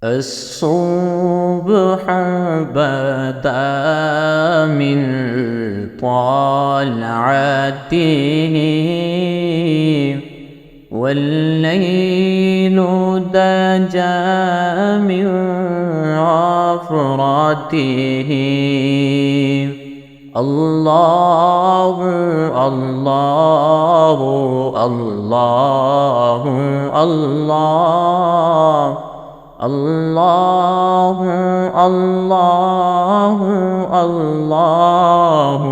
الصبح بدا من طلعته، والليل دجى من غفرته. الله الله الله الله الله الله الله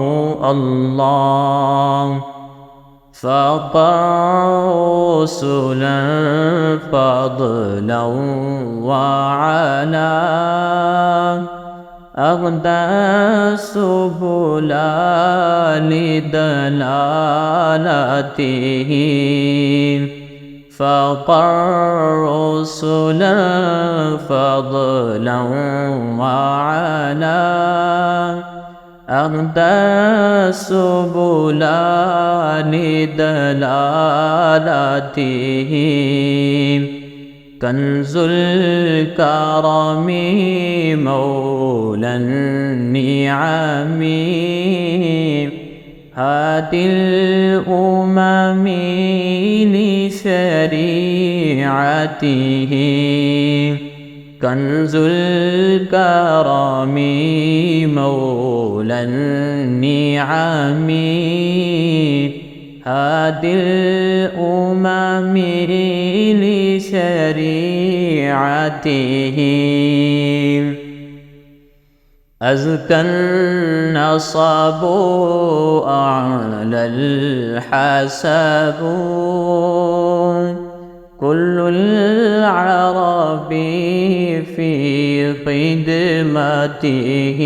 الله. فقر رسلا فضلا وعلا، أغدى السبلا لدلالته. فقر رسلا فضلا وعلا، أغدى السبلا لدلالته. كنز الكرم مولى النعم، هادي الأمم لشريعته. كنز الكرم مولى النعم، هادي الأمم لشريعته. أزكى النصب أعلى الحسب، كل العرب في خدمته.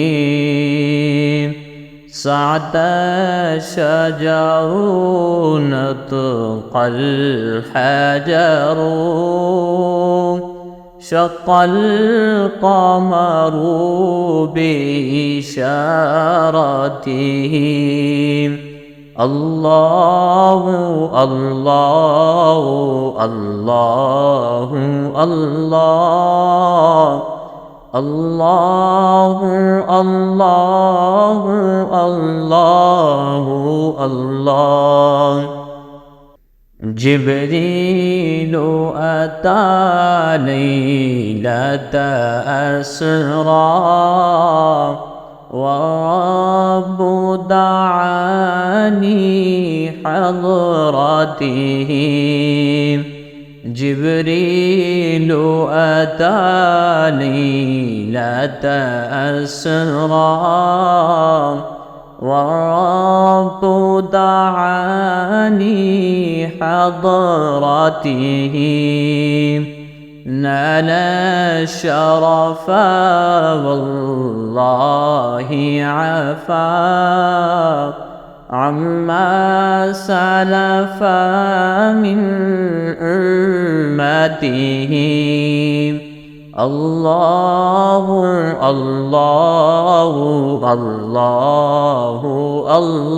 سعد الشجر نطق الحجر، شق القمر بإشارته. الله الله الله الله الله الله الله الله. جبريل أتى ليلة أسرى، ورب دعاني حضرته. جبريل أتى ليلة أسرى، ورب دعاني حضرته. نال الشرف والله عفا، عما سلف من أمته. الله الله الله الله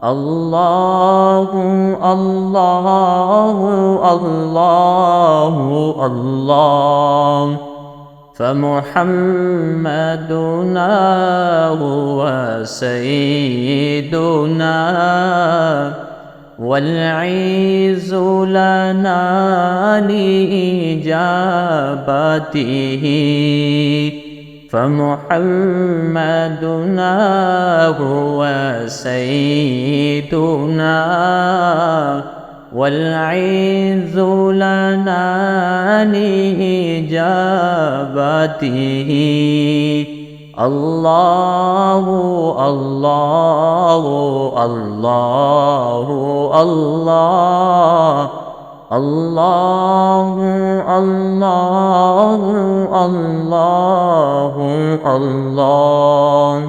الله الله الله الله. فمحمدنا هو سيدنا، والعز لنا لإجابته. فمحمدنا هو سيدنا، والعز لنا لإجابته. الله الله الله الله الله الله الله الله.